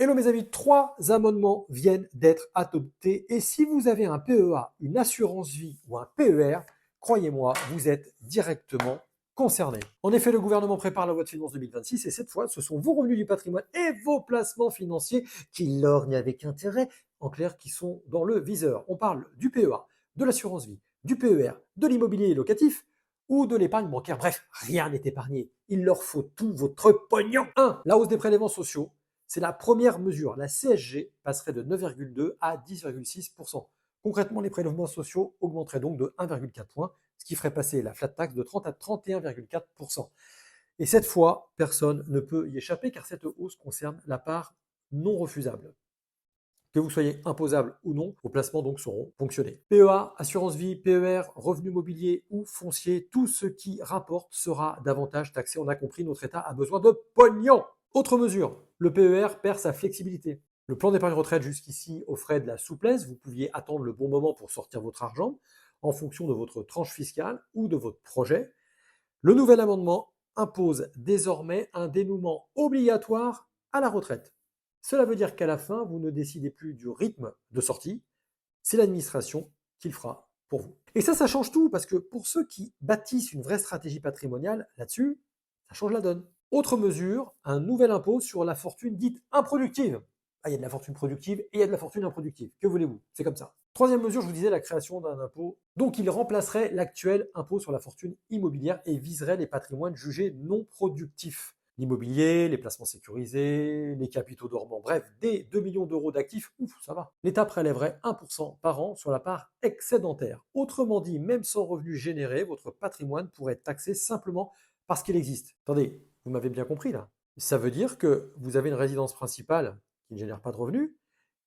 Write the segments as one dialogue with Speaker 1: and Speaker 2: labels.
Speaker 1: Hello mes amis, 3 amendements viennent d'être adoptés et si vous avez un PEA, une assurance vie ou un PER, croyez-moi, vous êtes directement concerné. En effet, le gouvernement prépare la loi de finances 2026 et cette fois, ce sont vos revenus du patrimoine et vos placements financiers qui lorgnent avec intérêt, en clair, qui sont dans le viseur. On parle du PEA, de l'assurance vie, du PER, de l'immobilier locatif ou de l'épargne bancaire. Bref, rien n'est épargné. Il leur faut tout votre pognon. 1. La hausse des prélèvements sociaux. C'est la première mesure. La CSG passerait de 9,2 à 10,6%. Concrètement, les prélèvements sociaux augmenteraient donc de 1,4 points, ce qui ferait passer la flat tax de 30 à 31,4%. Et cette fois, personne ne peut y échapper car cette hausse concerne la part non refusable. Que vous soyez imposable ou non, vos placements donc seront ponctionnés. PEA, assurance vie, PER, revenu mobilier ou foncier, tout ce qui rapporte sera davantage taxé. On a compris, notre État a besoin de pognon. Autre mesure, le PER perd sa flexibilité. Le plan d'épargne retraite jusqu'ici offrait de la souplesse, vous pouviez attendre le bon moment pour sortir votre argent en fonction de votre tranche fiscale ou de votre projet. Le nouvel amendement impose désormais un dénouement obligatoire à la retraite. Cela veut dire qu'à la fin, vous ne décidez plus du rythme de sortie, c'est l'administration qui le fera pour vous. Et ça change tout, parce que pour ceux qui bâtissent une vraie stratégie patrimoniale là-dessus, ça change la donne. Autre mesure, un nouvel impôt sur la fortune dite improductive. Ah, il y a de la fortune productive et il y a de la fortune improductive. Que voulez-vous? C'est comme ça. Troisième mesure, je vous disais la création d'un impôt. Donc, il remplacerait l'actuel impôt sur la fortune immobilière et viserait les patrimoines jugés non productifs. L'immobilier, les placements sécurisés, les capitaux dormants, bref, dès 2 millions d'euros d'actifs, ouf, ça va. L'État prélèverait 1% par an sur la part excédentaire. Autrement dit, même sans revenu généré, votre patrimoine pourrait être taxé simplement parce qu'il existe. Attendez, vous m'avez bien compris là. Ça veut dire que vous avez une résidence principale qui ne génère pas de revenus,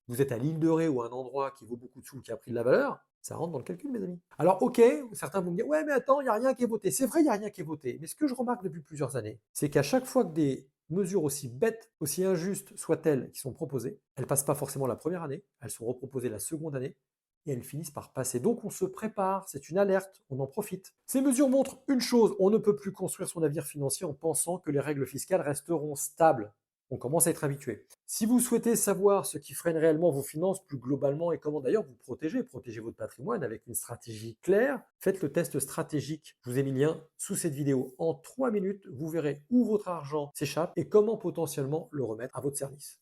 Speaker 1: vous êtes à l'île de Ré ou un endroit qui vaut beaucoup de sous, qui a pris de la valeur, ça rentre dans le calcul, mes amis. Alors, ok, certains vont me dire, ouais, mais attends, il n'y a rien qui est voté. C'est vrai, il n'y a rien qui est voté. Mais ce que je remarque depuis plusieurs années, c'est qu'à chaque fois que des mesures aussi bêtes, aussi injustes soient-elles, qui sont proposées, elles ne passent pas forcément la première année, elles sont reproposées la seconde année, et elles finissent par passer. Donc on se prépare, c'est une alerte, on en profite. Ces mesures montrent une chose, on ne peut plus construire son avenir financier en pensant que les règles fiscales resteront stables. On commence à être habitué. Si vous souhaitez savoir ce qui freine réellement vos finances plus globalement et comment d'ailleurs vous protéger votre patrimoine avec une stratégie claire, faites le test stratégique. Je vous ai mis le lien sous cette vidéo. En 3 minutes, vous verrez où votre argent s'échappe et comment potentiellement le remettre à votre service.